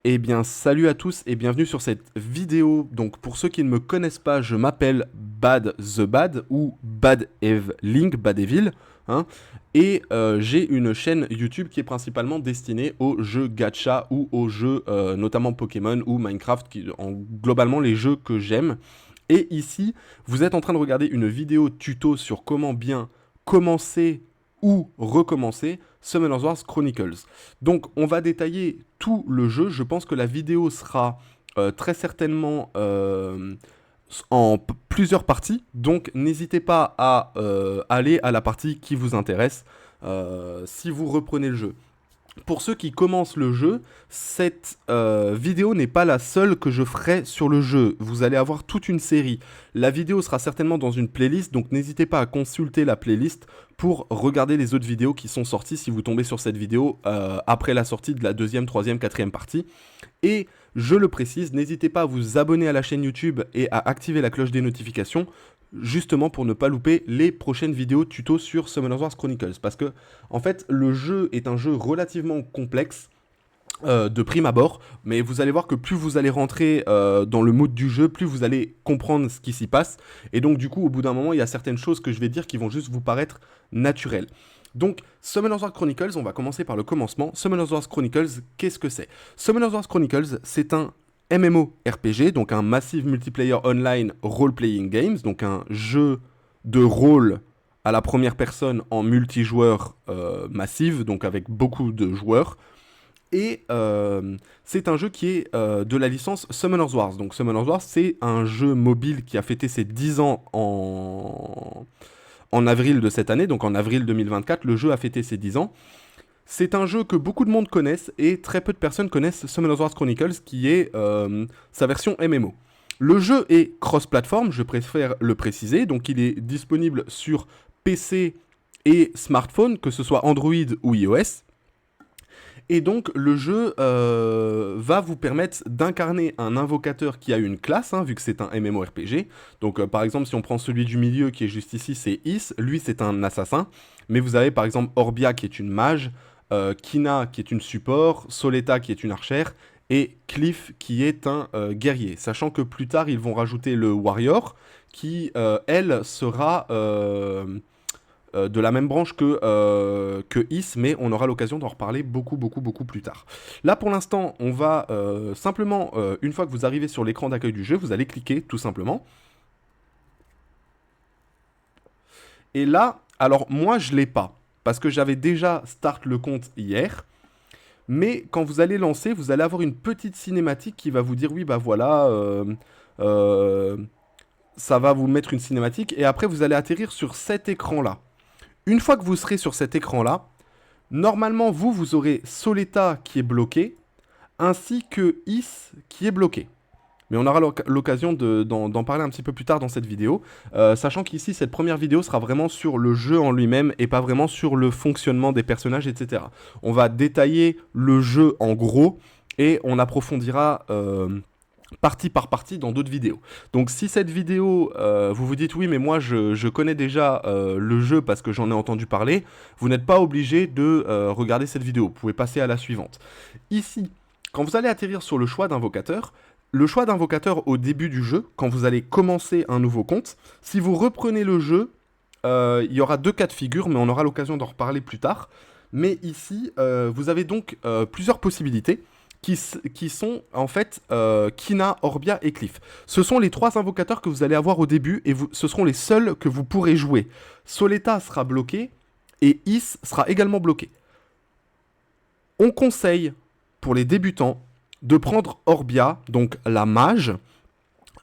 Eh bien, salut à tous et bienvenue sur cette vidéo. Donc, pour ceux qui ne me connaissent pas, je m'appelle Bad the Bad ou Bad Link, Bad Evil, hein, et j'ai une chaîne YouTube qui est principalement destinée aux jeux gacha ou aux jeux notamment Pokémon ou Minecraft, globalement les jeux que j'aime. Et ici, vous êtes en train de regarder une vidéo tuto sur comment bien commencer ou recommencer Summoners Wars Chronicles. Donc on va détailler tout le jeu. Je pense que la vidéo sera très certainement en plusieurs parties. Donc n'hésitez pas à aller à la partie qui vous intéresse si vous reprenez le jeu. Pour ceux qui commencent le jeu, cette vidéo n'est pas la seule que je ferai sur le jeu. Vous allez avoir toute une série. La vidéo sera certainement dans une playlist, donc n'hésitez pas à consulter la playlist pour regarder les autres vidéos qui sont sorties si vous tombez sur cette vidéo après la sortie de la deuxième, troisième, quatrième partie. Et je le précise, n'hésitez pas à vous abonner à la chaîne YouTube et à activer la cloche des notifications justement pour ne pas louper les prochaines vidéos tuto sur Summoners Wars Chronicles. Parce que, en fait, le jeu est un jeu relativement complexe de prime abord, mais vous allez voir que plus vous allez rentrer dans le mood du jeu, plus vous allez comprendre ce qui s'y passe. Et donc, du coup, au bout d'un moment, il y a certaines choses que je vais dire qui vont juste vous paraître naturelles. Donc, Summoners Wars Chronicles, on va commencer par le commencement. Summoners Wars Chronicles, qu'est-ce que c'est? Summoners Wars Chronicles, c'est un MMORPG, donc un Massive Multiplayer Online Role-Playing Games, donc un jeu de rôle à la première personne en multijoueur massive, donc avec beaucoup de joueurs. Et c'est un jeu qui est de la licence Summoners Wars. Donc Summoners Wars, c'est un jeu mobile qui a fêté ses 10 ans en avril de cette année, donc en avril 2024, le jeu a fêté ses 10 ans. C'est un jeu que beaucoup de monde connaissent et très peu de personnes connaissent Summoners Wars Chronicles qui est sa version MMO. Le jeu est cross-platform, je préfère le préciser, donc il est disponible sur PC et smartphone, que ce soit Android ou iOS. Et donc le jeu va vous permettre d'incarner un invocateur qui a une classe, hein, vu que c'est un MMORPG. Donc par exemple si on prend celui du milieu qui est juste ici, c'est Is, lui c'est un assassin. Mais vous avez par exemple Orbia qui est une mage, Kina qui est une support, Soleta qui est une archère, et Cliff qui est un guerrier. Sachant que plus tard ils vont rajouter le warrior qui elle sera de la même branche que Is, mais on aura l'occasion d'en reparler beaucoup plus tard. Là, pour l'instant, on va simplement, une fois que vous arrivez sur l'écran d'accueil du jeu, vous allez cliquer tout simplement. Et là, alors moi, je ne l'ai pas, parce que j'avais déjà start le compte hier. Mais quand vous allez lancer, vous allez avoir une petite cinématique qui va vous dire, oui, bah voilà, euh, ça va vous mettre une cinématique, et après, vous allez atterrir sur cet écran-là. Une fois que vous serez sur cet écran-là, normalement, vous aurez Soleta qui est bloqué, ainsi que Is qui est bloqué. Mais on aura l'occasion d'en parler un petit peu plus tard dans cette vidéo, sachant qu'ici, cette première vidéo sera vraiment sur le jeu en lui-même et pas vraiment sur le fonctionnement des personnages, etc. On va détailler le jeu en gros et on approfondira partie par partie dans d'autres vidéos. Donc si cette vidéo, vous vous dites oui mais moi je connais déjà le jeu parce que j'en ai entendu parler, vous n'êtes pas obligé de regarder cette vidéo, vous pouvez passer à la suivante. Ici, quand vous allez atterrir sur le choix d'invocateur, le choix d'invocateur au début du jeu, quand vous allez commencer un nouveau compte, si vous reprenez le jeu, il y aura deux cas de figure, mais on aura l'occasion d'en reparler plus tard. Mais ici, vous avez donc plusieurs possibilités qui sont en fait Kina, Orbia et Cliff. Ce sont les trois invocateurs que vous allez avoir au début et ce seront les seuls que vous pourrez jouer. Soleta sera bloqué et Is sera également bloqué. On conseille pour les débutants de prendre Orbia, donc la mage,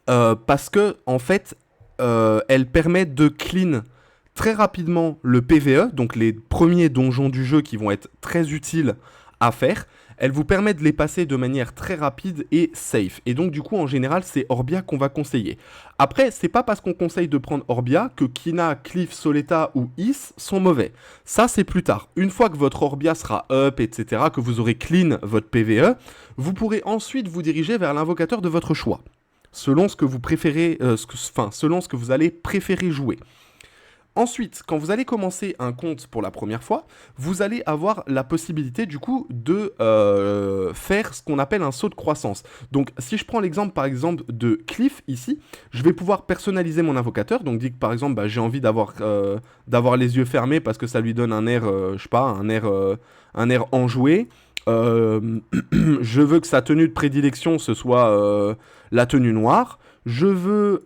parce que en fait, elle permet de clean très rapidement le PvE, donc les premiers donjons du jeu qui vont être très utiles à faire. Elle vous permet de les passer de manière très rapide et safe. Et donc du coup, en général, c'est Orbia qu'on va conseiller. Après, c'est pas parce qu'on conseille de prendre Orbia que Kina, Cliff, Soleta ou Is sont mauvais. Ça, c'est plus tard. Une fois que votre Orbia sera up, etc., que vous aurez clean votre PvE, vous pourrez ensuite vous diriger vers l'invocateur de votre choix. Selon ce que vous préférez, selon ce que vous allez préférer jouer. Ensuite, quand vous allez commencer un compte pour la première fois, vous allez avoir la possibilité du coup de faire ce qu'on appelle un saut de croissance. Donc si je prends l'exemple par exemple de Cliff ici, je vais pouvoir personnaliser mon invocateur. Donc dit que par exemple j'ai envie d'avoir les yeux fermés parce que ça lui donne un air, je sais pas, un air enjoué. Je veux que sa tenue de prédilection ce soit la tenue noire. Je veux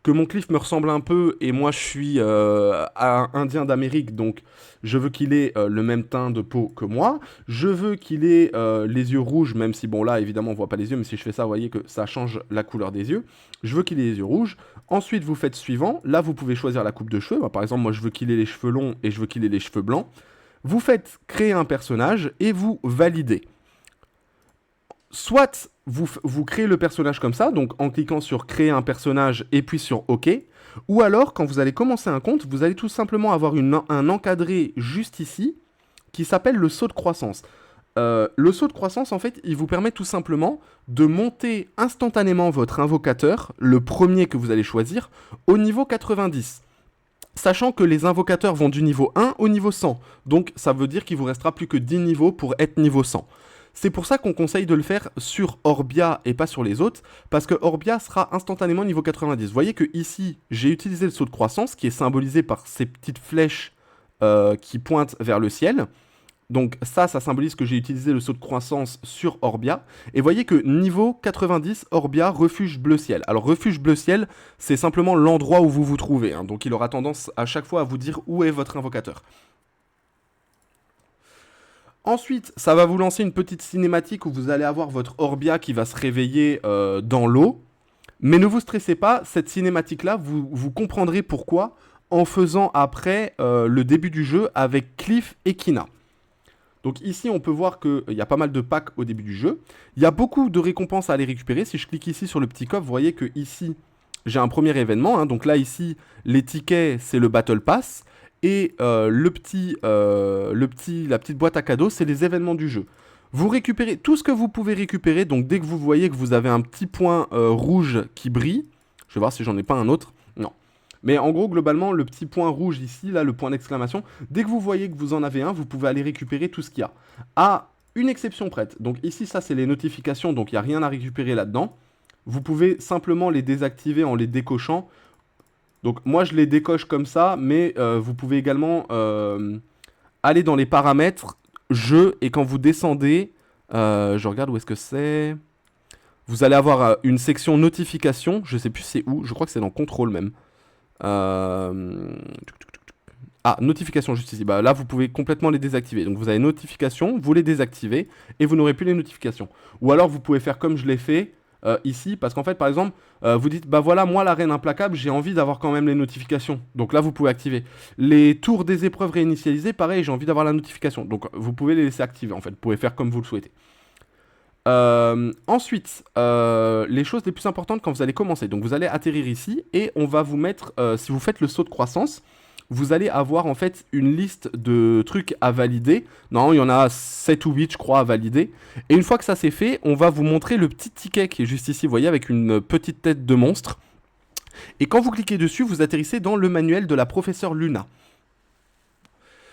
que mon Cliff me ressemble un peu, et moi je suis indien d'Amérique, donc je veux qu'il ait le même teint de peau que moi. Je veux qu'il ait les yeux rouges, même si bon là évidemment on voit pas les yeux, mais si je fais ça, vous voyez que ça change la couleur des yeux. Je veux qu'il ait les yeux rouges. Ensuite vous faites suivant, là vous pouvez choisir la coupe de cheveux. Par exemple moi je veux qu'il ait les cheveux longs et je veux qu'il ait les cheveux blancs. Vous faites créer un personnage et vous validez. Soit vous créez le personnage comme ça, donc en cliquant sur créer un personnage et puis sur OK, ou alors quand vous allez commencer un compte, vous allez tout simplement avoir un encadré juste ici qui s'appelle le saut de croissance. Le saut de croissance, en fait, il vous permet tout simplement de monter instantanément votre invocateur, le premier que vous allez choisir, au niveau 90. Sachant que les invocateurs vont du niveau 1 au niveau 100. Donc ça veut dire qu'il vous restera plus que 10 niveaux pour être niveau 100. C'est pour ça qu'on conseille de le faire sur Orbia et pas sur les autres, parce que Orbia sera instantanément niveau 90. Vous voyez que ici, j'ai utilisé le saut de croissance, qui est symbolisé par ces petites flèches qui pointent vers le ciel. Donc ça symbolise que j'ai utilisé le saut de croissance sur Orbia. Et voyez que niveau 90, Orbia, refuge bleu ciel. Alors refuge bleu ciel, c'est simplement l'endroit où vous vous trouvez. Hein. Donc il aura tendance à chaque fois à vous dire où est votre invocateur. Ensuite, ça va vous lancer une petite cinématique où vous allez avoir votre Orbia qui va se réveiller dans l'eau. Mais ne vous stressez pas, cette cinématique-là, vous comprendrez pourquoi en faisant après le début du jeu avec Cliff et Kina. Donc ici, on peut voir qu'il y a pas mal de packs au début du jeu. Il y a beaucoup de récompenses à aller récupérer. Si je clique ici sur le petit coffre, vous voyez que ici, j'ai un premier événement. Hein. Donc là, ici, les tickets, c'est le Battle Pass. Et la petite boîte à cadeaux, c'est les événements du jeu. Vous récupérez tout ce que vous pouvez récupérer. Donc dès que vous voyez que vous avez un petit point rouge qui brille, je vais voir si j'en ai pas un autre. Non. Mais en gros, globalement, le petit point rouge ici, là, le point d'exclamation, dès que vous voyez que vous en avez un, vous pouvez aller récupérer tout ce qu'il y a. À une exception prête. Donc ici, ça, c'est les notifications, donc il n'y a rien à récupérer là-dedans. Vous pouvez simplement les désactiver en les décochant. Donc moi, je les décoche comme ça, mais vous pouvez également aller dans les paramètres, jeu, et quand vous descendez, je regarde où est-ce que c'est... Vous allez avoir une section notification, je sais plus c'est où, je crois que c'est dans contrôle même. Ah, notification juste ici. Bah, là, vous pouvez complètement les désactiver. Donc, vous avez notification, vous les désactivez et vous n'aurez plus les notifications. Ou alors, vous pouvez faire comme je l'ai fait ici. Parce qu'en fait, par exemple, vous dites, bah voilà, moi, la reine implacable, j'ai envie d'avoir quand même les notifications. Donc là, vous pouvez activer. Les tours des épreuves réinitialisées, pareil, j'ai envie d'avoir la notification. Donc, vous pouvez les laisser activer, en fait. Vous pouvez faire comme vous le souhaitez. Ensuite, les choses les plus importantes quand vous allez commencer. Donc vous allez atterrir ici et on va vous mettre, si vous faites le saut de croissance, vous allez avoir en fait une liste de trucs à valider. Non, il y en a 7 ou 8 je crois à valider. Et une fois que ça c'est fait, on va vous montrer le petit ticket qui est juste ici, vous voyez, avec une petite tête de monstre. Et quand vous cliquez dessus, vous atterrissez dans le manuel de la professeure Luna.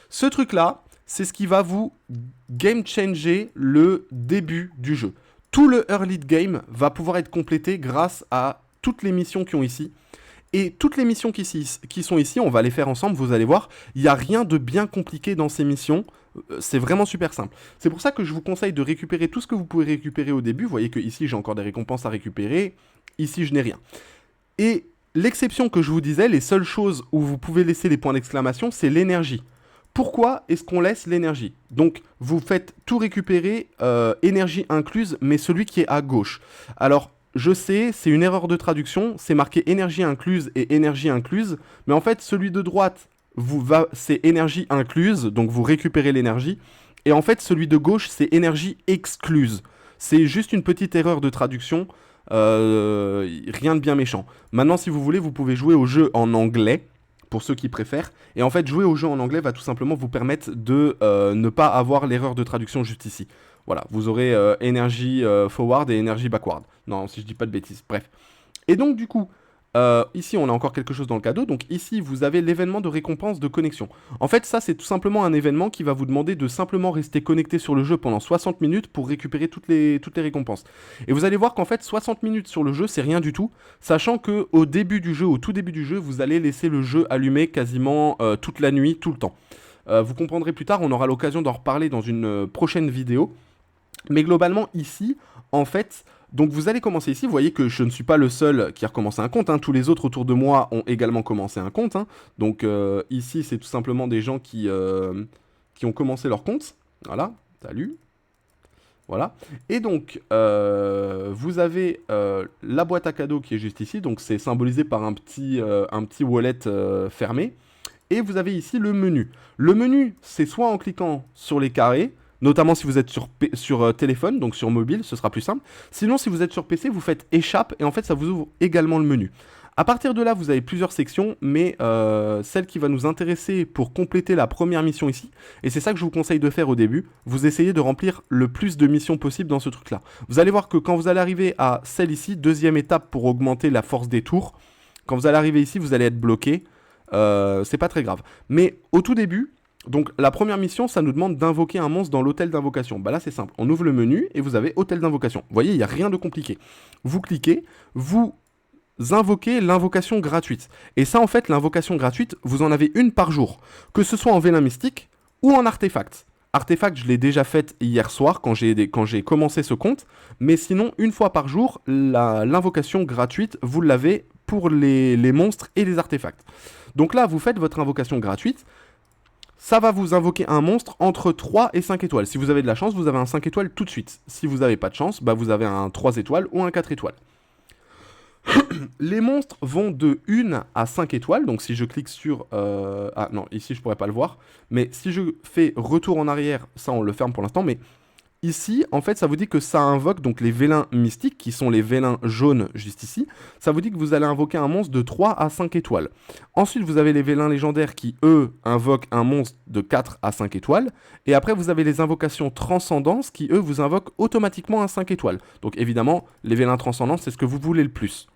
Ce truc là, c'est ce qui va vous game changer le début du jeu. Tout le early game va pouvoir être complété grâce à toutes les missions qui ont ici. Et toutes les missions qui sont ici, on va les faire ensemble, vous allez voir, il n'y a rien de bien compliqué dans ces missions, c'est vraiment super simple. C'est pour ça que je vous conseille de récupérer tout ce que vous pouvez récupérer au début. Vous voyez que ici j'ai encore des récompenses à récupérer, ici je n'ai rien. Et l'exception que je vous disais, les seules choses où vous pouvez laisser les points d'exclamation, c'est l'énergie. Pourquoi est-ce qu'on laisse l'énergie? Donc, vous faites tout récupérer, énergie incluse, mais celui qui est à gauche. Alors, je sais, c'est une erreur de traduction, c'est marqué énergie incluse et énergie incluse, mais en fait, celui de droite, c'est énergie incluse, donc vous récupérez l'énergie, et en fait, celui de gauche, c'est énergie excluse. C'est juste une petite erreur de traduction, rien de bien méchant. Maintenant, si vous voulez, vous pouvez jouer au jeu en anglais, pour ceux qui préfèrent. Et en fait, jouer au jeu en anglais va tout simplement vous permettre de ne pas avoir l'erreur de traduction juste ici. Voilà, vous aurez énergie forward et énergie backward. Non, si je dis pas de bêtises, bref. Et donc, du coup, Ici, on a encore quelque chose dans le cadeau. Donc ici, vous avez l'événement de récompense de connexion. En fait, ça, c'est tout simplement un événement qui va vous demander de simplement rester connecté sur le jeu pendant 60 minutes pour récupérer toutes les récompenses. Et vous allez voir qu'en fait, 60 minutes sur le jeu, c'est rien du tout, sachant que au début du jeu, au tout début du jeu, vous allez laisser le jeu allumé quasiment toute la nuit, tout le temps. Vous comprendrez plus tard, on aura l'occasion d'en reparler dans une prochaine vidéo. Mais globalement, ici, en fait... Donc vous allez commencer ici, vous voyez que je ne suis pas le seul qui a recommencé un compte, hein. Tous les autres autour de moi ont également commencé un compte, hein. Donc ici c'est tout simplement des gens qui ont commencé leur compte, voilà, salut, voilà. Et donc vous avez la boîte à cadeaux qui est juste ici, donc c'est symbolisé par un petit wallet fermé, et vous avez ici le menu. Le menu c'est soit en cliquant sur les carrés, notamment si vous êtes sur téléphone, donc sur mobile, ce sera plus simple. Sinon, si vous êtes sur PC, vous faites échappe et en fait, ça vous ouvre également le menu. À partir de là, vous avez plusieurs sections, mais celle qui va nous intéresser pour compléter la première mission ici, et c'est ça que je vous conseille de faire au début, vous essayez de remplir le plus de missions possible dans ce truc-là. Vous allez voir que quand vous allez arriver à celle ici, deuxième étape pour augmenter la force des tours, quand vous allez arriver ici, vous allez être bloqué, c'est pas très grave. Mais au tout début... Donc la première mission, ça nous demande d'invoquer un monstre dans l'hôtel d'invocation. Bah là c'est simple, on ouvre le menu et vous avez hôtel d'invocation. Vous voyez, il n'y a rien de compliqué. Vous cliquez, vous invoquez l'invocation gratuite. Et ça en fait, l'invocation gratuite, vous en avez une par jour. Que ce soit en vélin mystique ou en artefact. Artefact, je l'ai déjà faite hier soir quand j'ai commencé ce compte. Mais sinon, une fois par jour, l'invocation gratuite, vous l'avez pour les monstres et les artefacts. Donc là, vous faites votre invocation gratuite. Ça va vous invoquer un monstre entre 3 et 5 étoiles. Si vous avez de la chance, vous avez un 5 étoiles tout de suite. Si vous n'avez pas de chance, bah vous avez un 3 étoiles ou un 4 étoiles. Les monstres vont de 1 à 5 étoiles. Donc si je clique sur... Ah non, ici je pourrais pas le voir. Mais si je fais retour en arrière, ça on le ferme pour l'instant. Mais ici, en fait, ça vous dit que ça invoque donc les vélins mystiques, qui sont les vélins jaunes juste ici. Ça vous dit que vous allez invoquer un monstre de 3 à 5 étoiles. Ensuite, vous avez les vélins légendaires qui, eux, invoquent un monstre de 4 à 5 étoiles. Et après, vous avez les invocations transcendance qui, eux, vous invoquent automatiquement un 5 étoiles. Donc évidemment, les vélins transcendance, c'est ce que vous voulez le plus.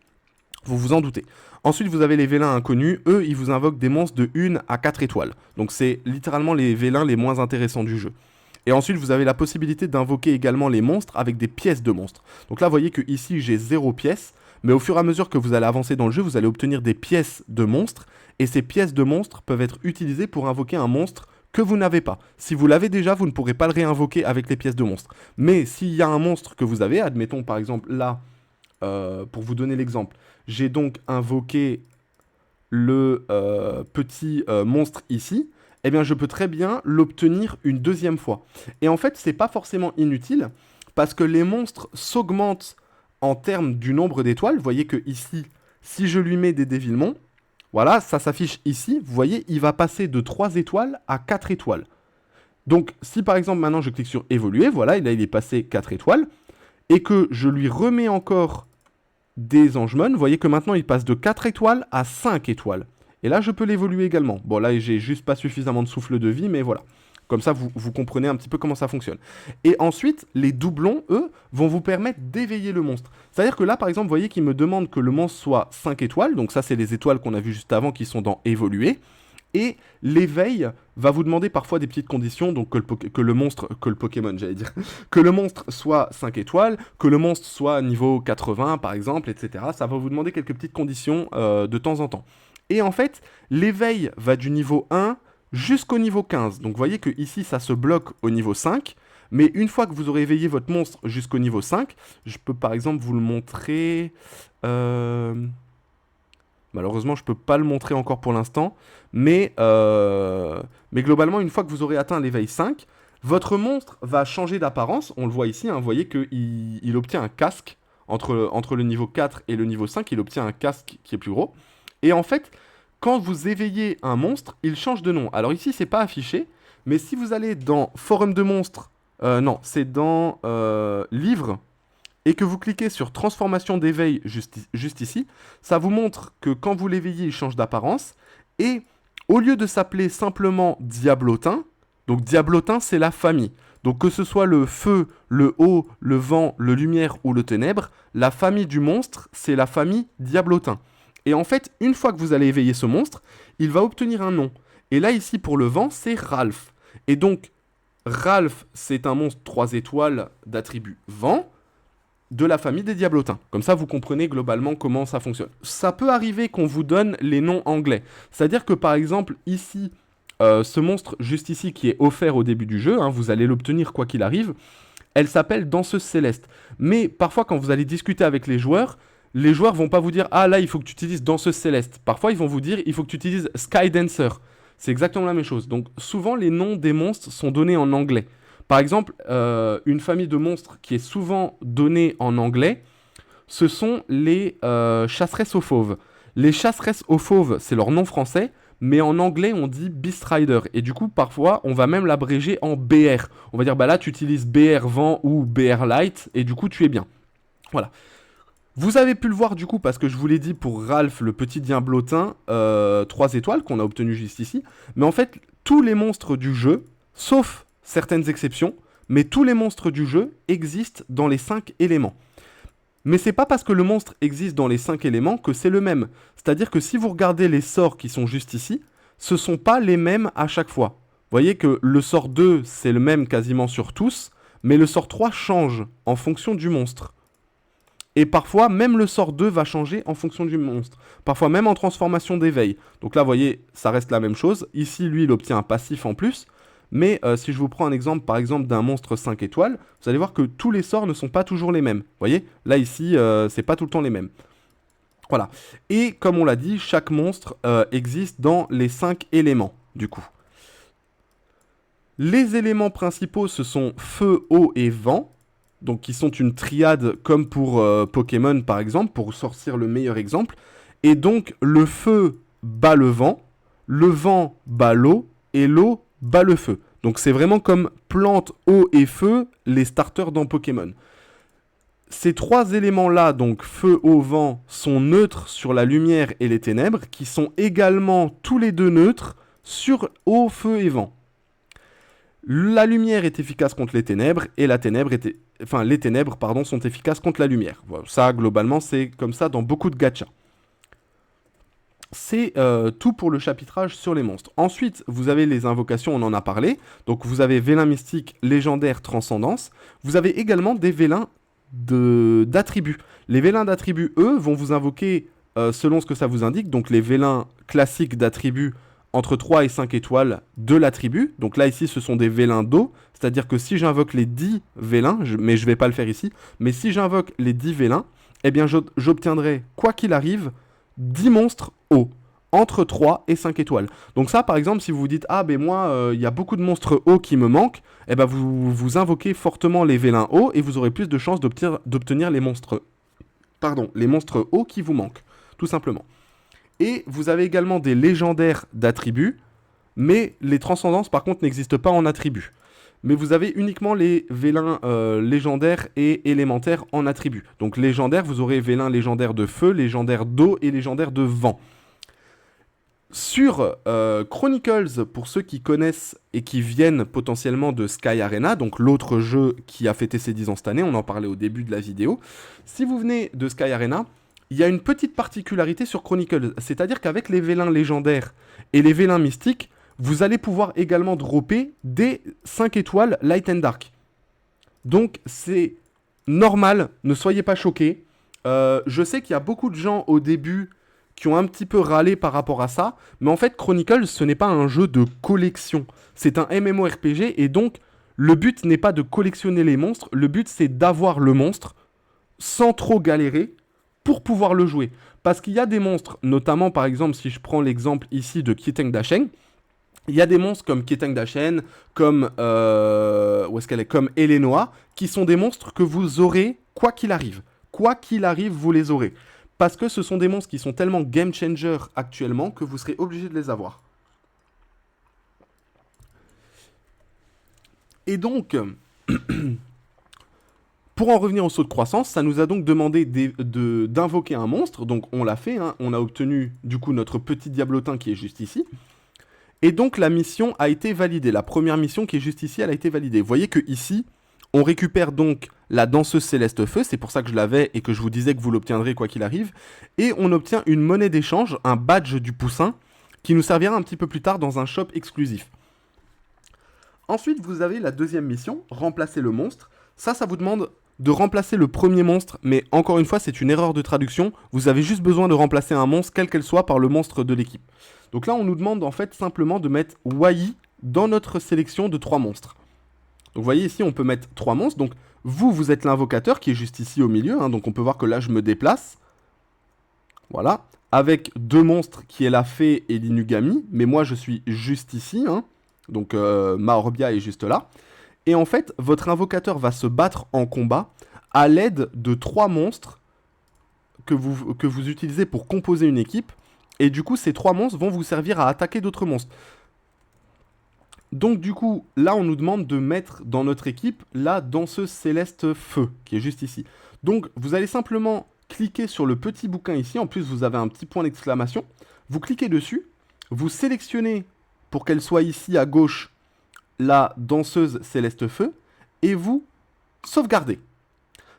Vous vous en doutez. Ensuite, vous avez les vélins inconnus. Eux, ils vous invoquent des monstres de 1 à 4 étoiles. Donc c'est littéralement les vélins les moins intéressants du jeu. Et ensuite, vous avez la possibilité d'invoquer également les monstres avec des pièces de monstres. Donc là, vous voyez que ici, j'ai 0 pièces. Mais au fur et à mesure que vous allez avancer dans le jeu, vous allez obtenir des pièces de monstres. Et ces pièces de monstres peuvent être utilisées pour invoquer un monstre que vous n'avez pas. Si vous l'avez déjà, vous ne pourrez pas le réinvoquer avec les pièces de monstres. Mais s'il y a un monstre que vous avez, admettons par exemple là, pour vous donner l'exemple, j'ai donc invoqué le petit monstre ici. Eh bien, je peux très bien l'obtenir une deuxième fois. Et en fait, c'est pas forcément inutile, parce que les monstres s'augmentent en termes du nombre d'étoiles. Vous voyez que ici, si je lui mets des dévilements, voilà, ça s'affiche ici. Vous voyez, il va passer de 3 étoiles à 4 étoiles. Donc, si par exemple, maintenant, je clique sur évoluer, voilà, là, il est passé 4 étoiles, et que je lui remets encore des angemons, vous voyez que maintenant, il passe de 4 étoiles à 5 étoiles. Et là, je peux l'évoluer également. Bon, là, j'ai juste pas suffisamment de souffle de vie, mais voilà. Comme ça, vous comprenez un petit peu comment ça fonctionne. Et ensuite, les doublons, eux, vont vous permettre d'éveiller le monstre. C'est-à-dire que là, par exemple, vous voyez qu'il me demande que le monstre soit 5 étoiles. Donc ça, c'est les étoiles qu'on a vues juste avant qui sont dans évoluer. Et l'éveil va vous demander parfois des petites conditions, donc que le monstre soit 5 étoiles, que le monstre soit niveau 80 par exemple, etc. Ça va vous demander quelques petites conditions de temps en temps. Et en fait, l'éveil va du niveau 1 jusqu'au niveau 15. Donc vous voyez que ici ça se bloque au niveau 5. Mais une fois que vous aurez éveillé votre monstre jusqu'au niveau 5, je peux par exemple vous le montrer... Malheureusement, je ne peux pas le montrer encore pour l'instant. Mais globalement, une fois que vous aurez atteint l'éveil 5, votre monstre va changer d'apparence. On le voit ici, hein, vous voyez qu'il obtient un casque. Entre le niveau 4 et le niveau 5, il obtient un casque qui est plus gros. Et en fait, quand vous éveillez un monstre, il change de nom. Alors ici, c'est pas affiché, mais si vous allez dans Forum de monstres, non, c'est dans Livre, et que vous cliquez sur Transformation d'éveil juste ici, ça vous montre que quand vous l'éveillez, il change d'apparence, et au lieu de s'appeler simplement Diablotin, donc Diablotin, c'est la famille. Donc que ce soit le feu, le eau, le vent, le lumière ou le ténèbre, la famille du monstre, c'est la famille Diablotin. Et en fait, une fois que vous allez éveiller ce monstre, il va obtenir un nom. Et là, ici, pour le vent, c'est Ralph. Et donc, Ralph, c'est un monstre 3 étoiles d'attribut vent de la famille des diablotins. Comme ça, vous comprenez globalement comment ça fonctionne. Ça peut arriver qu'on vous donne les noms anglais. C'est-à-dire que, par exemple, ici, ce monstre juste ici qui est offert au début du jeu, hein, vous allez l'obtenir quoi qu'il arrive, elle s'appelle Danseuse Céleste. Mais parfois, quand vous allez discuter avec les joueurs vont pas vous dire « Ah, là, il faut que tu utilises Danseuse Céleste ». Parfois, ils vont vous dire « Il faut que tu utilises Sky Dancer ». C'est exactement la même chose. Donc, souvent, les noms des monstres sont donnés en anglais. Par exemple, une famille de monstres qui est souvent donnée en anglais, ce sont les chasseresses aux fauves. Les chasseresses aux fauves, c'est leur nom français, mais en anglais, on dit Beast Rider. Et du coup, parfois, on va même l'abréger en BR. On va dire, bah là, tu utilises BR Vent ou BR Light, et du coup, tu es bien. Voilà. Vous avez pu le voir du coup, parce que je vous l'ai dit pour Ralph, le petit diablotin, 3 étoiles qu'on a obtenu juste ici. Mais en fait, tous les monstres du jeu, sauf certaines exceptions, mais tous les monstres du jeu existent dans les 5 éléments. Mais c'est pas parce que le monstre existe dans les 5 éléments que c'est le même. C'est-à-dire que si vous regardez les sorts qui sont juste ici, ce sont pas les mêmes à chaque fois. Vous voyez que le sort 2, c'est le même quasiment sur tous, mais le sort 3 change en fonction du monstre. Et parfois, même le sort 2 va changer en fonction du monstre. Parfois même en transformation d'éveil. Donc là, vous voyez, ça reste la même chose. Ici, lui, il obtient un passif en plus. Mais si je vous prends un exemple, par exemple, d'un monstre 5 étoiles, vous allez voir que tous les sorts ne sont pas toujours les mêmes. Vous voyez, là, ici, c'est pas tout le temps les mêmes. Voilà. Et comme on l'a dit, chaque monstre existe dans les 5 éléments, du coup. Les éléments principaux, ce sont feu, eau et vent. Donc, qui sont une triade comme pour Pokémon, par exemple, pour sortir le meilleur exemple. Et donc, le feu bat le vent bat l'eau, et l'eau bat le feu. Donc, c'est vraiment comme plante, eau et feu, les starters dans Pokémon. Ces 3 éléments-là, donc feu, eau, vent, sont neutres sur la lumière et les ténèbres, qui sont également tous les deux neutres sur eau, feu et vent. La lumière est efficace contre les ténèbres, et les ténèbres sont efficaces contre la lumière. Voilà, ça, globalement, c'est comme ça dans beaucoup de gachas. C'est tout pour le chapitrage sur les monstres. Ensuite, vous avez les invocations, on en a parlé. Donc, vous avez Vélin Mystique, Légendaire, Transcendance. Vous avez également des Vélins d'attributs. Les Vélins d'attributs, eux, vont vous invoquer selon ce que ça vous indique. Donc, les Vélins classiques d'attributs entre 3 et 5 étoiles de l'attribut. Donc là, ici, ce sont des vélins d'eau. C'est-à-dire que si j'invoque les 10 vélins, mais je ne vais pas le faire ici, mais si j'invoque les 10 vélins, eh bien, j'obtiendrai, quoi qu'il arrive, 10 monstres eau, entre 3 et 5 étoiles. Donc ça, par exemple, si vous vous dites, ah, ben moi, il y a beaucoup de monstres eau qui me manquent, eh ben, vous invoquez fortement les vélins eau, et vous aurez plus de chances d'obtenir les monstres eau qui vous manquent, tout simplement. Et vous avez également des légendaires d'attributs, mais les transcendances par contre n'existent pas en attributs. Mais vous avez uniquement les vélins légendaires et élémentaires en attributs. Donc légendaires, vous aurez vélins légendaires de feu, légendaires d'eau et légendaires de vent. Sur Chronicles, pour ceux qui connaissent et qui viennent potentiellement de Sky Arena, donc l'autre jeu qui a fêté ses 10 ans cette année, on en parlait au début de la vidéo. Si vous venez de Sky Arena, il y a une petite particularité sur Chronicles, c'est-à-dire qu'avec les vélins légendaires et les vélins mystiques, vous allez pouvoir également dropper des 5 étoiles Light and Dark. Donc c'est normal, ne soyez pas choqués. Je sais qu'il y a beaucoup de gens au début qui ont un petit peu râlé par rapport à ça, mais en fait Chronicles, ce n'est pas un jeu de collection, c'est un MMORPG, et donc le but n'est pas de collectionner les monstres, le but c'est d'avoir le monstre sans trop galérer, pour pouvoir le jouer. Parce qu'il y a des monstres, notamment par exemple si je prends l'exemple ici de Keiteng Dashen, il y a des monstres comme Keiteng Dashen, comme comme Elenoa, qui sont des monstres que vous aurez quoi qu'il arrive. Quoi qu'il arrive, vous les aurez. Parce que ce sont des monstres qui sont tellement game changer actuellement que vous serez obligé de les avoir. Et donc... Pour en revenir au saut de croissance, ça nous a donc demandé d'invoquer un monstre, donc on l'a fait, hein, on a obtenu du coup notre petit diablotin qui est juste ici, et donc la mission a été validée, la première mission qui est juste ici, elle a été validée. Vous voyez que ici, On récupère donc la danseuse céleste feu, c'est pour ça que je l'avais et que je vous disais que vous l'obtiendrez quoi qu'il arrive. Et on obtient une monnaie d'échange, un badge du poussin, qui nous servira un petit peu plus tard dans un shop exclusif. Ensuite, vous avez la deuxième mission, remplacer le monstre. Ça vous demande de remplacer le premier monstre, mais encore une fois, c'est une erreur de traduction. Vous avez juste besoin de remplacer un monstre, quel qu'elle soit, par le monstre de l'équipe. Donc là, on nous demande en fait simplement de mettre Wai dans notre sélection de 3 monstres. Donc vous voyez ici, on peut mettre 3 monstres. Donc vous êtes l'invocateur qui est juste ici au milieu. Donc on peut voir que là, je me déplace. Voilà. Avec 2 monstres qui est la fée et l'inugami. Mais moi, je suis juste ici. Donc Maorbia est juste là. Et en fait, votre invocateur va se battre en combat à l'aide de 3 monstres que vous utilisez pour composer une équipe. Et du coup, ces 3 monstres vont vous servir à attaquer d'autres monstres. Donc du coup, là, on nous demande de mettre dans notre équipe la danseuse céleste feu, qui est juste ici. Donc, vous allez simplement cliquer sur le petit bouquin ici. En plus, vous avez un petit point d'exclamation. Vous cliquez dessus. Vous sélectionnez, pour qu'elle soit ici à gauche, la danseuse céleste feu. Et vous sauvegardez.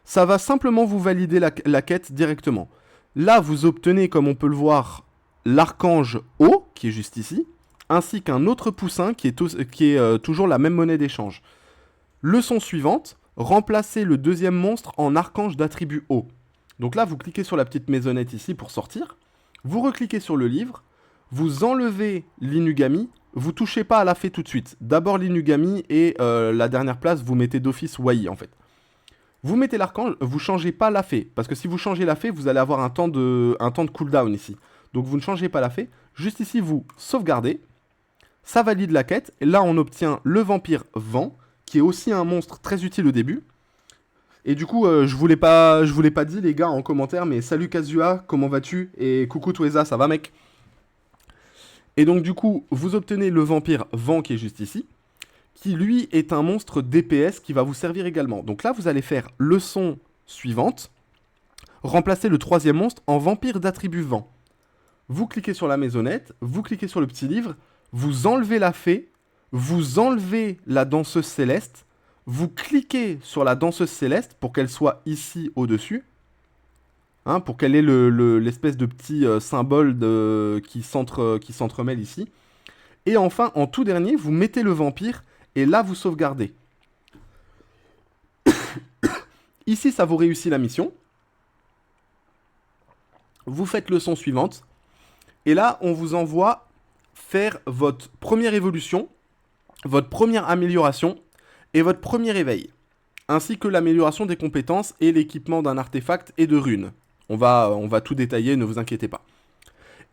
Ça va simplement vous valider la quête directement. Là, vous obtenez, comme on peut le voir, l'archange O, qui est juste ici, ainsi qu'un autre poussin qui est toujours la même monnaie d'échange. Leçon suivante, remplacez le deuxième monstre en archange d'attribut O. Donc là, vous cliquez sur la petite maisonnette ici pour sortir, vous recliquez sur le livre, vous enlevez l'inugami, vous touchez pas à la fée tout de suite. D'abord l'inugami et la dernière place, vous mettez d'office Wai en fait. Vous mettez l'archange, vous changez pas la fée, parce que si vous changez la fée, vous allez avoir un temps de cooldown ici. Donc vous ne changez pas la fée, juste ici vous sauvegardez, ça valide la quête, et là on obtient le vampire vent, qui est aussi un monstre très utile au début. Et du coup, je vous l'ai pas dit les gars en commentaire, mais salut Kazua, comment vas-tu? Et coucou Tweza, ça va mec? Et donc du coup, vous obtenez le vampire vent qui est juste ici, qui lui est un monstre DPS qui va vous servir également. Donc là, vous allez faire leçon suivante, remplacer le troisième monstre en vampire d'attribut vent. Vous cliquez sur la maisonnette, vous cliquez sur le petit livre, vous enlevez la fée, vous enlevez la danseuse céleste, vous cliquez sur la danseuse céleste pour qu'elle soit ici au-dessus, pour qu'elle ait l'espèce de petit symbole qui s'entremêle ici. Et enfin, en tout dernier, vous mettez le vampire et là, vous sauvegardez. Ici, ça vous réussit la mission. Vous faites leçon suivante. Et là, on vous envoie faire votre première évolution, votre première amélioration et votre premier éveil, ainsi que l'amélioration des compétences et l'équipement d'un artefact et de runes. On va tout détailler, ne vous inquiétez pas.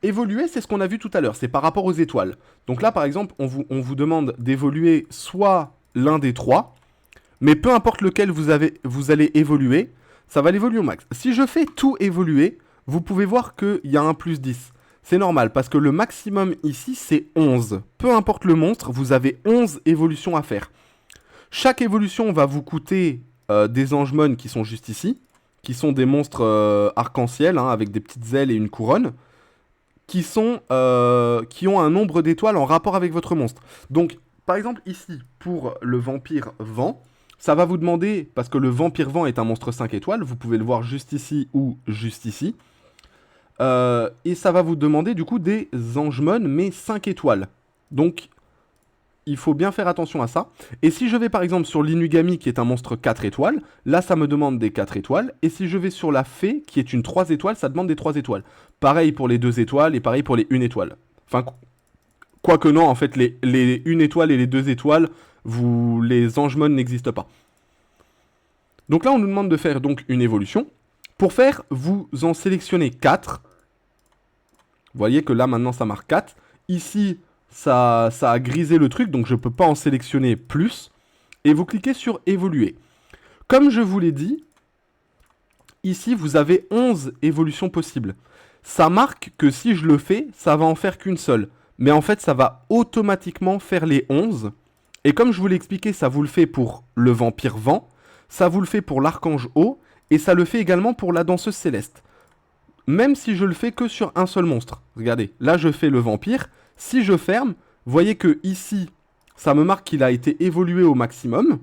Évoluer, c'est ce qu'on a vu tout à l'heure, c'est par rapport aux étoiles. Donc là, par exemple, on vous demande d'évoluer soit l'un des 3, mais peu importe lequel vous allez évoluer, ça va l'évoluer au max. Si je fais tout évoluer, vous pouvez voir qu'il y a un plus 10. C'est normal, parce que le maximum ici, c'est 11. Peu importe le monstre, vous avez 11 évolutions à faire. Chaque évolution va vous coûter des angemon qui sont juste ici, qui sont des monstres arc-en-ciel, avec des petites ailes et une couronne, qui ont un nombre d'étoiles en rapport avec votre monstre. Donc, par exemple, ici, pour le vampire vent, ça va vous demander, parce que le vampire vent est un monstre 5 étoiles, vous pouvez le voir juste ici ou juste ici, et ça va vous demander du coup des angemon, mais 5 étoiles. Donc, il faut bien faire attention à ça. Et si je vais par exemple sur l'inugami, qui est un monstre 4 étoiles, là ça me demande des 4 étoiles. Et si je vais sur la fée, qui est une 3 étoiles, ça demande des 3 étoiles. Pareil pour les 2 étoiles et pareil pour les 1 étoile. Enfin, quoique non, en fait, les 1 étoile et les 2 étoiles, les angemon n'existent pas. Donc là, on nous demande de faire donc une évolution. Pour faire, vous en sélectionnez 4. Vous voyez que là, maintenant, ça marque 4. Ici, ça a grisé le truc, donc je ne peux pas en sélectionner plus. Et vous cliquez sur évoluer. Comme je vous l'ai dit, ici, vous avez 11 évolutions possibles. Ça marque que si je le fais, ça va en faire qu'une seule. Mais en fait, ça va automatiquement faire les 11. Et comme je vous l'ai expliqué, ça vous le fait pour le vampire vent, ça vous le fait pour l'archange eau, et ça le fait également pour la danseuse céleste. Même si je le fais que sur un seul monstre. Regardez, là je fais le vampire. Si je ferme, vous voyez que ici, ça me marque qu'il a été évolué au maximum.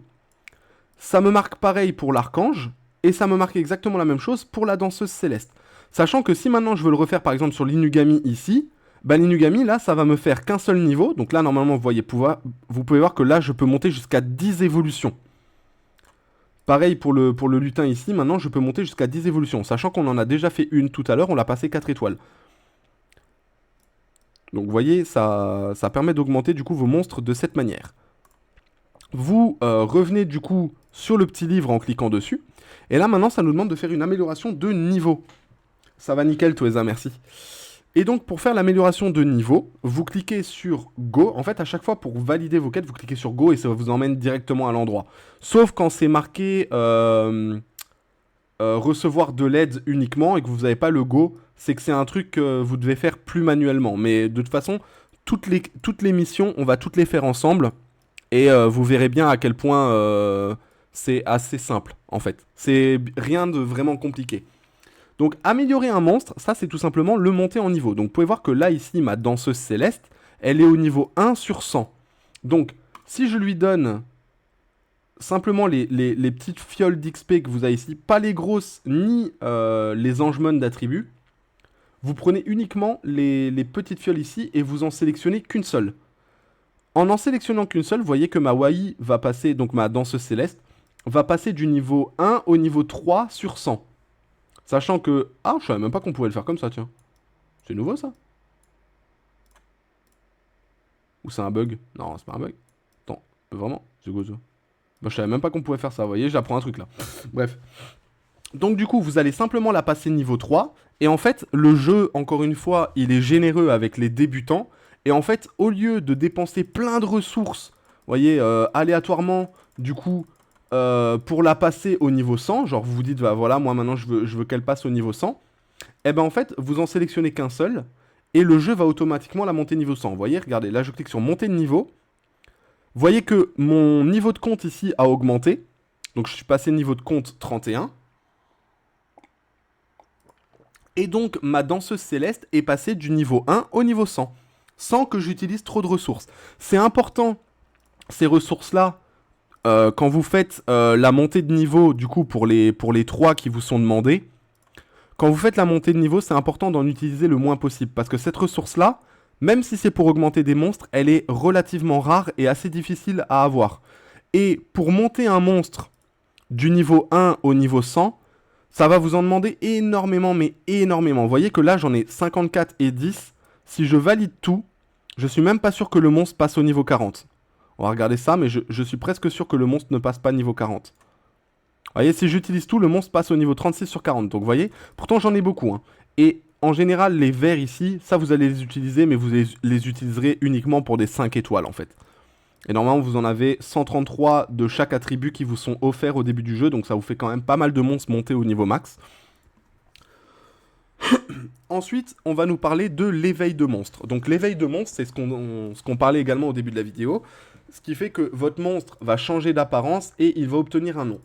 Ça me marque pareil pour l'archange, et ça me marque exactement la même chose pour la danseuse céleste. Sachant que si maintenant je veux le refaire par exemple sur l'Inugami ici, bah l'Inugami là ça va me faire qu'un seul niveau, donc là normalement vous pouvez voir que là je peux monter jusqu'à 10 évolutions. Pareil pour le lutin ici, maintenant je peux monter jusqu'à 10 évolutions, sachant qu'on en a déjà fait une tout à l'heure, on l'a passé 4 étoiles. Donc vous voyez, ça permet d'augmenter du coup vos monstres de cette manière. Vous revenez du coup sur le petit livre en cliquant dessus, et là maintenant ça nous demande de faire une amélioration de niveau. Ça va nickel Toeza, merci. Et donc, pour faire l'amélioration de niveau, vous cliquez sur Go. En fait, à chaque fois, pour valider vos quêtes, vous cliquez sur Go et ça vous emmène directement à l'endroit. Sauf quand c'est marqué recevoir de l'aide uniquement et que vous n'avez pas le Go, c'est que c'est un truc que vous devez faire plus manuellement. Mais de toute façon, toutes les missions, on va toutes les faire ensemble. Et vous verrez bien à quel point c'est assez simple, en fait. C'est rien de vraiment compliqué. Donc améliorer un monstre, ça c'est tout simplement le monter en niveau. Donc vous pouvez voir que là ici, ma danseuse céleste, elle est au niveau 1 sur 100. Donc si je lui donne simplement les petites fioles d'XP que vous avez ici, pas les grosses ni les angemons d'attributs, vous prenez uniquement les petites fioles ici et vous en sélectionnez qu'une seule. En sélectionnant qu'une seule, vous voyez que ma Wai va passer, donc ma danseuse céleste, va passer du niveau 1 au niveau 3 sur 100. Sachant que... Ah, je savais même pas qu'on pouvait le faire comme ça, tiens. C'est nouveau, ça? Ou c'est un bug? Non, c'est pas un bug. Attends, vraiment? C'est quoi ça? Bah, je savais même pas qu'on pouvait faire ça, vous voyez, j'apprends un truc, là. Bref. Donc, du coup, vous allez simplement la passer niveau 3. Et en fait, le jeu, encore une fois, il est généreux avec les débutants. Et en fait, au lieu de dépenser plein de ressources, vous voyez, aléatoirement, du coup... pour la passer au niveau 100, genre vous vous dites, bah voilà, moi maintenant je veux qu'elle passe au niveau 100, et ben en fait, vous en sélectionnez qu'un seul, et le jeu va automatiquement la monter niveau 100. Vous voyez, regardez, là je clique sur monter de niveau, vous voyez que mon niveau de compte ici a augmenté, donc je suis passé niveau de compte 31, et donc ma danseuse céleste est passée du niveau 1 au niveau 100, sans que j'utilise trop de ressources. C'est important, ces ressources-là, quand vous faites la montée de niveau, du coup, pour les 3 qui vous sont demandés, quand vous faites la montée de niveau, c'est important d'en utiliser le moins possible. Parce que cette ressource-là, même si c'est pour augmenter des monstres, elle est relativement rare et assez difficile à avoir. Et pour monter un monstre du niveau 1 au niveau 100, ça va vous en demander énormément, mais énormément. Vous voyez que là, j'en ai 54 et 10. Si je valide tout, je suis même pas sûr que le monstre passe au niveau 40. On va regarder ça, mais je suis presque sûr que le monstre ne passe pas niveau 40. Vous voyez, si j'utilise tout, le monstre passe au niveau 36 sur 40. Donc vous voyez, pourtant j'en ai beaucoup. Hein. Et en général, les verts ici, ça vous allez les utiliser, mais vous les utiliserez uniquement pour des 5 étoiles en fait. Et normalement, vous en avez 133 de chaque attribut qui vous sont offerts au début du jeu. Donc ça vous fait quand même pas mal de monstres montés au niveau max. Ensuite, on va nous parler de l'éveil de monstres. Donc l'éveil de monstres, c'est ce qu'on parlait également au début de la vidéo. Ce qui fait que votre monstre va changer d'apparence et il va obtenir un nom.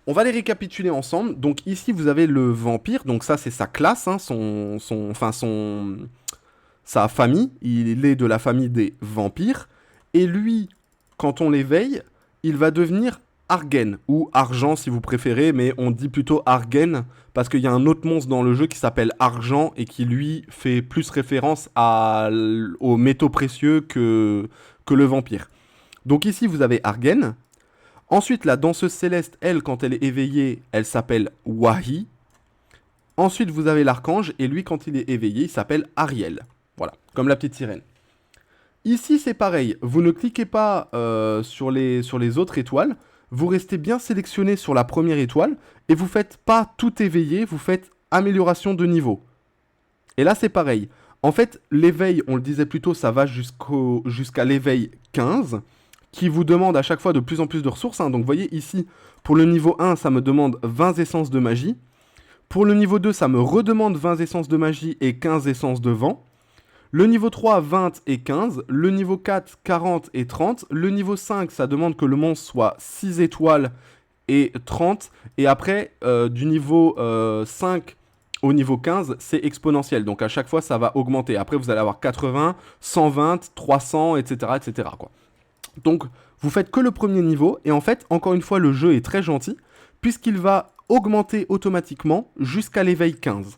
On va les récapituler ensemble. Donc ici, vous avez le vampire. Donc ça, c'est sa classe, hein, sa famille. Il est de la famille des vampires. Et lui, quand on l'éveille, il va devenir Argen, ou Argent si vous préférez, mais on dit plutôt Argen, parce qu'il y a un autre monstre dans le jeu qui s'appelle Argent, et qui lui fait plus référence aux métaux précieux que le vampire. Donc ici vous avez Argen. Ensuite la danseuse céleste, elle, quand elle est éveillée, elle s'appelle Wahi. Ensuite vous avez l'archange, et lui quand il est éveillé, il s'appelle Ariel. Voilà, comme la petite sirène. Ici c'est pareil, vous ne cliquez pas sur les autres étoiles, vous restez bien sélectionné sur la première étoile, et vous faites pas tout éveiller, vous faites amélioration de niveau. Et là c'est pareil. En fait, l'éveil, on le disait plus tôt, ça va jusqu'à l'éveil 15, qui vous demande à chaque fois de plus en plus de ressources. Hein. Donc vous voyez ici, pour le niveau 1, ça me demande 20 essences de magie. Pour le niveau 2, ça me redemande 20 essences de magie et 15 essences de vent. Le niveau 3, 20 et 15. Le niveau 4, 40 et 30. Le niveau 5, ça demande que le monstre soit 6 étoiles et 30. Et après, du niveau 5 au niveau 15, c'est exponentiel. Donc à chaque fois, ça va augmenter. Après, vous allez avoir 80, 120, 300, etc. etc. quoi. Donc, Vous faites que le premier niveau, et en fait, encore une fois, le jeu est très gentil, puisqu'il va augmenter automatiquement jusqu'à l'éveil 15.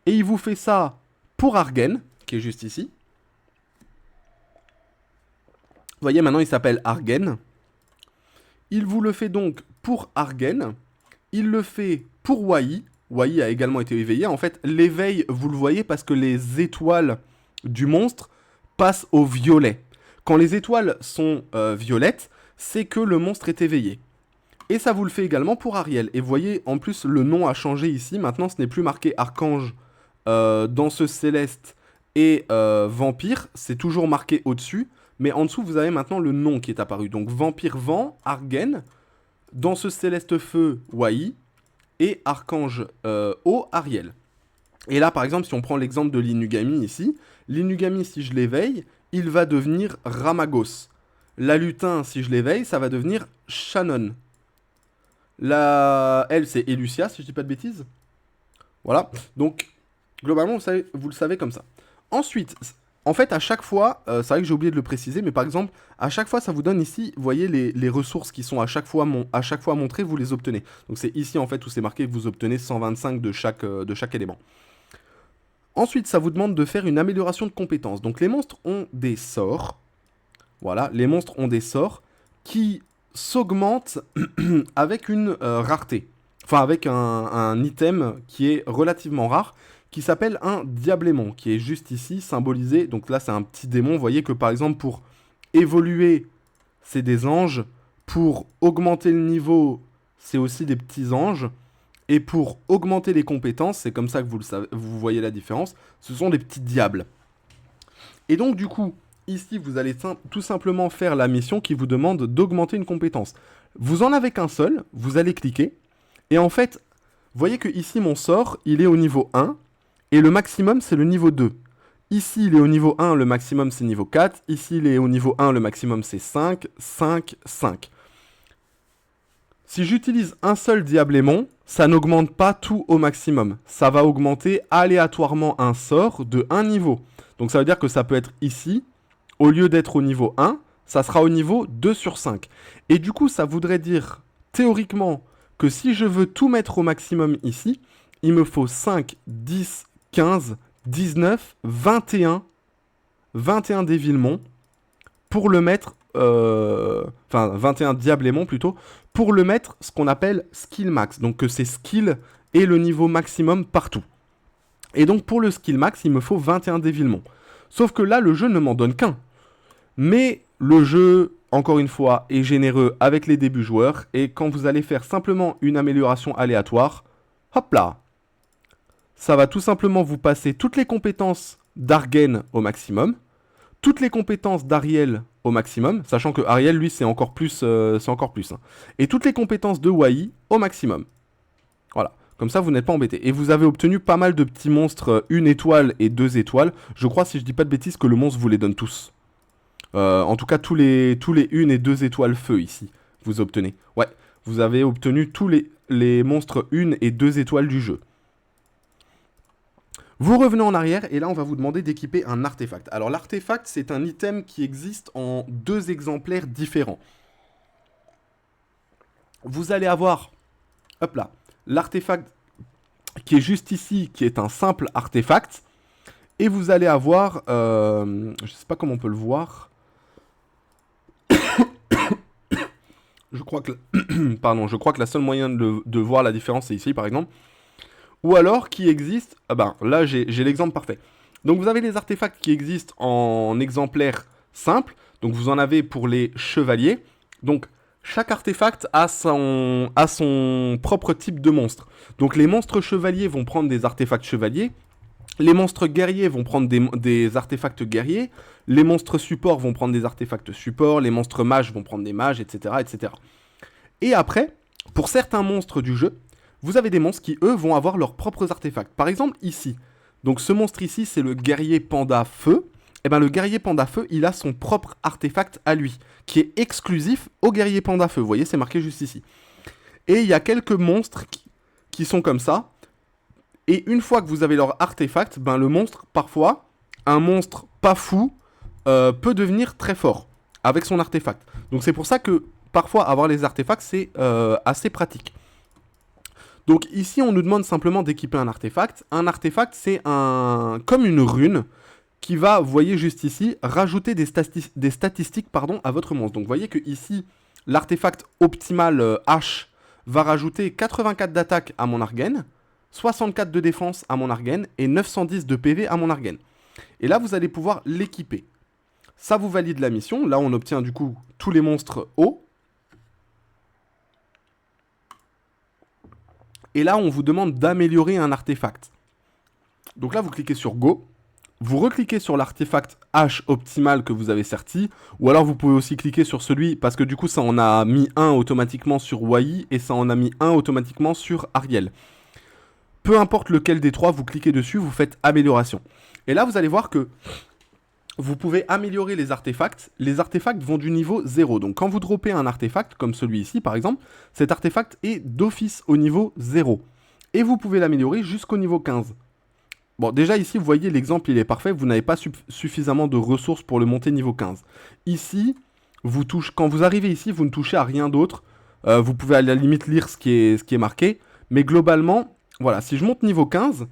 Et il vous fait ça pour Argen, qui est juste ici. Vous voyez, maintenant il s'appelle Argen. Il vous le fait donc pour Argen. Il le fait pour Wai. Wai a également été éveillé. En fait, l'éveil, vous le voyez parce que les étoiles du monstre passent au violet. Quand les étoiles sont violettes, c'est que le monstre est éveillé. Et ça vous le fait également pour Ariel. Et vous voyez, en plus, le nom a changé ici. Maintenant, ce n'est plus marqué Archange dans ce céleste et Vampire. C'est toujours marqué au-dessus. Mais en dessous, vous avez maintenant le nom qui est apparu. Donc, Vampire Vent, Argen. Dans ce céleste feu, Wai. Et Archange Eau, Ariel. Et là, par exemple, si on prend l'exemple de l'Inugami ici. L'Inugami, si je l'éveille, il va devenir Ramagos. La lutin, si je l'éveille, ça va devenir Shannon. Elle, c'est Elucia, si je dis pas de bêtises. Voilà. Donc, globalement, vous le savez comme ça. Ensuite, en fait, à chaque fois, c'est vrai que j'ai oublié de le préciser, mais par exemple, à chaque fois, ça vous donne ici, vous voyez les ressources qui sont à chaque fois montrées, vous les obtenez. Donc, c'est ici, en fait, où c'est marqué que vous obtenez 125 de chaque élément. Ensuite, ça vous demande de faire une amélioration de compétences. Donc, les monstres ont des sorts. Voilà, les monstres ont des sorts qui s'augmentent avec une rareté. Enfin, avec un item qui est relativement rare, qui s'appelle un diablémon, qui est juste ici, symbolisé. Donc là, c'est un petit démon. Vous voyez que, par exemple, pour évoluer, c'est des anges. Pour augmenter le niveau, c'est aussi des petits anges. Et pour augmenter les compétences, c'est comme ça que vous voyez la différence, ce sont des petits diables. Et donc, du coup, ici, vous allez tout simplement faire la mission qui vous demande d'augmenter une compétence. Vous en avez qu'un seul, vous allez cliquer. Et en fait, vous voyez que ici, mon sort, il est au niveau 1. Et le maximum, c'est le niveau 2. Ici, il est au niveau 1, le maximum, c'est niveau 4. Ici, il est au niveau 1, le maximum, c'est 5, 5, 5. Si j'utilise un seul diablémon, ça n'augmente pas tout au maximum. Ça va augmenter aléatoirement un sort de un niveau. Donc ça veut dire que ça peut être ici, au lieu d'être au niveau 1, ça sera au niveau 2 sur 5. Et du coup, ça voudrait dire, théoriquement, que si je veux tout mettre au maximum ici, il me faut 5, 10, 15, 19, 21 dévilemons pour le mettre, enfin 21 diablémons plutôt, pour le mettre ce qu'on appelle skill max. Donc que c'est skill et le niveau maximum partout. Et donc pour le skill max, il me faut 21 dévilements. Sauf que là, le jeu ne m'en donne qu'un. Mais le jeu, encore une fois, est généreux avec les débuts joueurs. Et quand vous allez faire simplement une amélioration aléatoire, hop là, ça va tout simplement vous passer toutes les compétences d'Argen au maximum, toutes les compétences d'Ariel au maximum, sachant que Ariel, lui, c'est encore plus. Hein. Et toutes les compétences de Wai au maximum. Voilà. Comme ça, vous n'êtes pas embêté. Et vous avez obtenu pas mal de petits monstres 1 étoile et 2 étoiles. Je crois, si je dis pas de bêtises, que le monstre vous les donne tous. En tout cas, tous les 1 et 2 étoiles feu ici, vous obtenez. Ouais, vous avez obtenu tous les monstres 1 et 2 étoiles du jeu. Vous revenez en arrière et là on va vous demander d'équiper un artefact. Alors l'artefact c'est un item qui existe en 2 exemplaires différents. Vous allez avoir, hop là, l'artefact qui est juste ici, qui est un simple artefact. Et vous allez avoir, je sais pas comment on peut le voir. je crois que la seule moyen de voir la différence c'est ici par exemple. Ou alors qui existe, là j'ai l'exemple parfait. Donc vous avez les artefacts qui existent en exemplaire simple. Donc vous en avez pour les chevaliers. Donc chaque artefact a son propre type de monstre. Donc les monstres chevaliers vont prendre des artefacts chevaliers. Les monstres guerriers vont prendre des artefacts guerriers. Les monstres supports vont prendre des artefacts supports. Les monstres mages vont prendre des mages, etc., etc. Et après, pour certains monstres du jeu, vous avez des monstres qui, eux, vont avoir leurs propres artefacts. Par exemple, ici. Donc, ce monstre ici, c'est le guerrier panda feu. Et bien, le guerrier panda feu, il a son propre artefact à lui, qui est exclusif au guerrier panda feu. Vous voyez, c'est marqué juste ici. Et il y a quelques monstres qui sont comme ça. Et une fois que vous avez leur artefact, le monstre, parfois, un monstre pas fou, peut devenir très fort avec son artefact. Donc c'est pour ça que parfois avoir les artefacts c'est assez pratique. Donc ici on nous demande simplement d'équiper un artefact. Un artefact c'est comme une rune qui va, vous voyez juste ici, rajouter des statistiques à votre monstre. Donc vous voyez que ici l'artefact optimal H va rajouter 84 d'attaque à mon Argen, 64 de défense à mon Argen et 910 de PV à mon Argen. Et là vous allez pouvoir l'équiper. Ça vous valide la mission. Là, on obtient du coup tous les monstres hauts. Et là, on vous demande d'améliorer un artefact. Donc là, vous cliquez sur Go. Vous recliquez sur l'artefact H optimal que vous avez serti. Ou alors, vous pouvez aussi cliquer sur celui, parce que du coup, ça en a mis un automatiquement sur Wai et ça en a mis un automatiquement sur Ariel. Peu importe lequel des trois, vous cliquez dessus, vous faites amélioration. Et là, vous allez voir que vous pouvez améliorer les artefacts. Les artefacts vont du niveau 0. Donc quand vous droppez un artefact, comme celui-ci par exemple, cet artefact est d'office au niveau 0. Et vous pouvez l'améliorer jusqu'au niveau 15. Bon, déjà ici, vous voyez, l'exemple, il est parfait. Vous n'avez pas suffisamment de ressources pour le monter niveau 15. Ici, quand vous arrivez ici, vous ne touchez à rien d'autre. Vous pouvez à la limite lire ce qui est marqué. Mais globalement, voilà, si je monte niveau 15,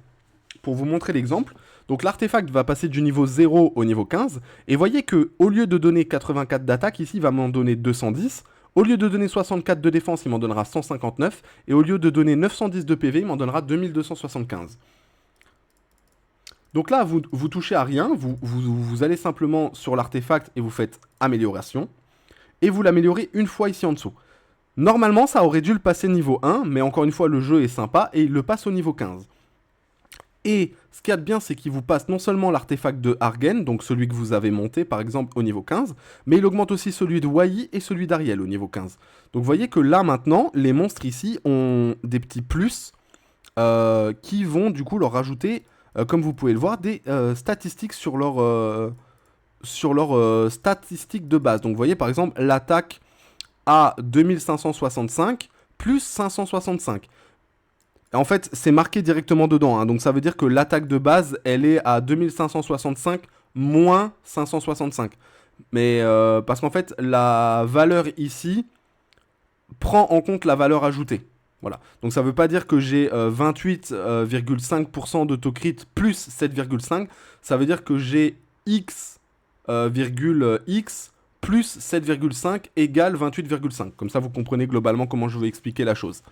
pour vous montrer l'exemple, donc l'artefact va passer du niveau 0 au niveau 15, et voyez que au lieu de donner 84 d'attaque, ici il va m'en donner 210, au lieu de donner 64 de défense, il m'en donnera 159, et au lieu de donner 910 de PV, il m'en donnera 2275. Donc là, vous touchez à rien, vous allez simplement sur l'artefact et vous faites amélioration, et vous l'améliorez une fois ici en dessous. Normalement, ça aurait dû le passer niveau 1, mais encore une fois, le jeu est sympa, et il le passe au niveau 15. Et ce qu'il y a de bien, c'est qu'il vous passe non seulement l'artefact de Argen, donc celui que vous avez monté par exemple au niveau 15, mais il augmente aussi celui de Wai et celui d'Ariel au niveau 15. Donc vous voyez que là maintenant, les monstres ici ont des petits plus qui vont du coup leur rajouter, comme vous pouvez le voir, des statistiques sur leur statistiques de base. Donc vous voyez par exemple l'attaque à 2565 plus 565. En fait, c'est marqué directement dedans, hein, donc ça veut dire que l'attaque de base, elle est à 2565 moins 565. Mais parce qu'en fait, la valeur ici prend en compte la valeur ajoutée. Voilà. Donc ça ne veut pas dire que j'ai 28,5% d'autocrit plus 7,5. Ça veut dire que j'ai x, x plus 7,5 égale 28,5. Comme ça, vous comprenez globalement comment je vais expliquer la chose.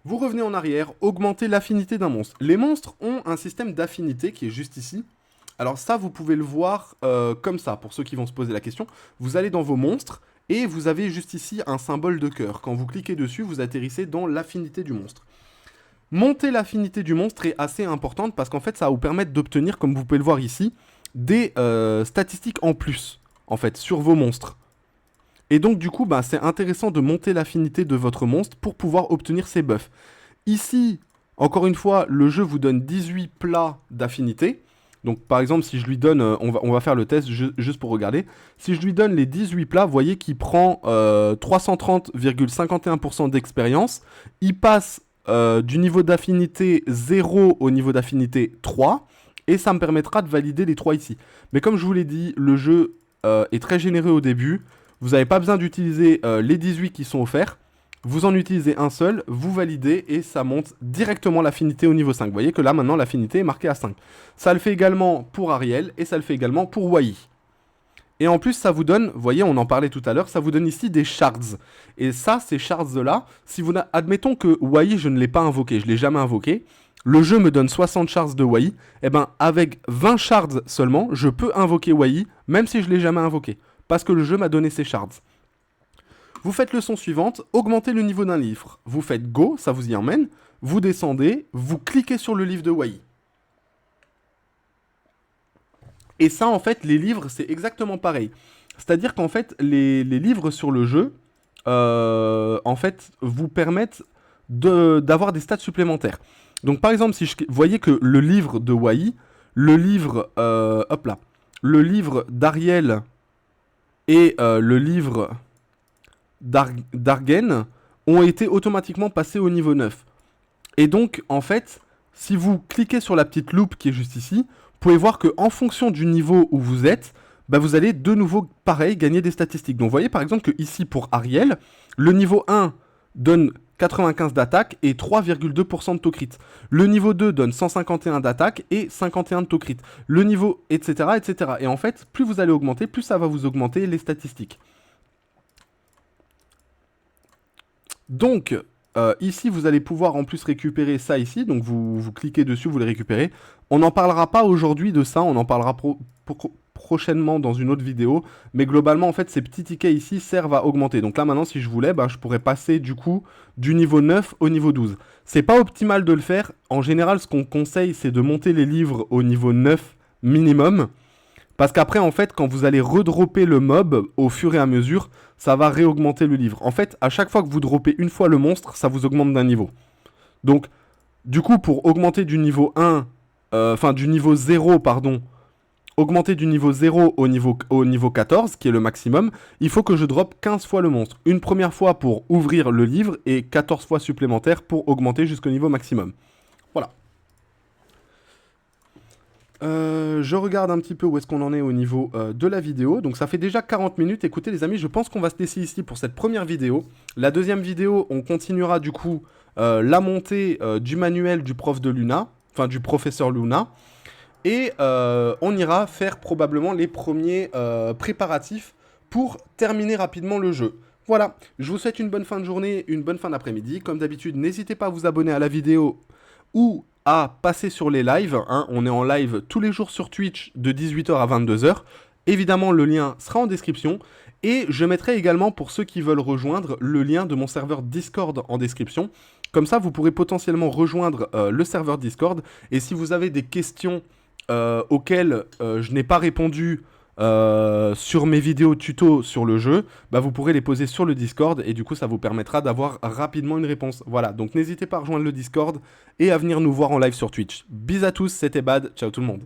Vous revenez en arrière, augmentez l'affinité d'un monstre. Les monstres ont un système d'affinité qui est juste ici. Alors ça, vous pouvez le voir comme ça, pour ceux qui vont se poser la question. Vous allez dans vos monstres, et vous avez juste ici un symbole de cœur. Quand vous cliquez dessus, vous atterrissez dans l'affinité du monstre. Monter l'affinité du monstre est assez importante, parce qu'en fait, ça va vous permettre d'obtenir, comme vous pouvez le voir ici, des statistiques en plus, en fait, sur vos monstres. Et donc du coup, c'est intéressant de monter l'affinité de votre monstre pour pouvoir obtenir ces buffs. Ici, encore une fois, le jeu vous donne 18 plats d'affinité. Donc par exemple, si je lui donne, on va faire le test juste pour regarder. Si je lui donne les 18 plats, vous voyez qu'il prend 330,51% d'expérience. Il passe du niveau d'affinité 0 au niveau d'affinité 3. Et ça me permettra de valider les 3 ici. Mais comme je vous l'ai dit, le jeu est très généreux au début. Vous n'avez pas besoin d'utiliser les 18 qui sont offerts. Vous en utilisez un seul, vous validez et ça monte directement l'affinité au niveau 5. Vous voyez que là maintenant l'affinité est marquée à 5. Ça le fait également pour Ariel et ça le fait également pour Wai. Et en plus ça vous donne, vous voyez on en parlait tout à l'heure, ça vous donne ici des shards. Et ça, ces shards là, si vous admettons que Wai je ne l'ai pas invoqué, je ne l'ai jamais invoqué. Le jeu me donne 60 shards de Wai. Et ben avec 20 shards seulement, je peux invoquer Wai même si je ne l'ai jamais invoqué. Parce que le jeu m'a donné ces shards. Vous faites leçon suivante, augmentez le niveau d'un livre. Vous faites Go, ça vous y emmène. Vous descendez, vous cliquez sur le livre de Wai. Et ça, en fait, les livres, c'est exactement pareil. C'est-à-dire qu'en fait, les livres sur le jeu, en fait, vous permettent d'avoir des stats supplémentaires. Donc, par exemple, si vous voyez que le livre de Wai, le livre, le livre d'Ariel et le livre d'Argen ont été automatiquement passés au niveau 9. Et donc, en fait, si vous cliquez sur la petite loupe qui est juste ici, vous pouvez voir qu'en fonction du niveau où vous êtes, bah vous allez de nouveau, pareil, gagner des statistiques. Donc vous voyez par exemple que ici pour Ariel, le niveau 1 donne 95 d'attaque et 3,2% de taux crit. Le niveau 2 donne 151 d'attaque et 51 de taux crit. Le niveau, etc., etc. Et en fait, plus vous allez augmenter, plus ça va vous augmenter les statistiques. Donc, ici, vous allez pouvoir en plus récupérer ça ici. Donc, vous cliquez dessus, vous les récupérez. On n'en parlera pas aujourd'hui de ça. On en parlera prochainement dans une autre vidéo. Mais globalement, en fait, ces petits tickets ici servent à augmenter. Donc là, maintenant, si je voulais, bah, je pourrais passer du coup du niveau 9 au niveau 12. C'est pas optimal de le faire. En général, ce qu'on conseille, c'est de monter les livres au niveau 9 minimum. Parce qu'après, en fait, quand vous allez redropper le mob au fur et à mesure, ça va réaugmenter le livre. En fait, à chaque fois que vous droppez une fois le monstre, ça vous augmente d'un niveau. Donc, du coup, pour augmenter du niveau 1, du niveau 0, pardon, augmenter du niveau 0 au niveau 14, qui est le maximum, il faut que je drop 15 fois le monstre. Une première fois pour ouvrir le livre et 14 fois supplémentaires pour augmenter jusqu'au niveau maximum. Voilà. Je regarde un petit peu où est-ce qu'on en est au niveau de la vidéo. Donc ça fait déjà 40 minutes. Écoutez les amis, je pense qu'on va se laisser ici pour cette première vidéo. La deuxième vidéo, on continuera du coup la montée du manuel du prof de Luna, enfin du professeur Luna. Et on ira faire probablement les premiers préparatifs pour terminer rapidement le jeu. Voilà, je vous souhaite une bonne fin de journée, une bonne fin d'après-midi. Comme d'habitude, n'hésitez pas à vous abonner à la vidéo ou à passer sur les lives. Hein. On est en live tous les jours sur Twitch de 18h à 22h. Évidemment, le lien sera en description. Et je mettrai également, pour ceux qui veulent rejoindre, le lien de mon serveur Discord en description. Comme ça, vous pourrez potentiellement rejoindre le serveur Discord. Et si vous avez des questions auxquelles je n'ai pas répondu sur mes vidéos tuto sur le jeu, bah vous pourrez les poser sur le Discord et du coup ça vous permettra d'avoir rapidement une réponse. Voilà, donc n'hésitez pas à rejoindre le Discord et à venir nous voir en live sur Twitch. Bis à tous, c'était Bad, ciao tout le monde.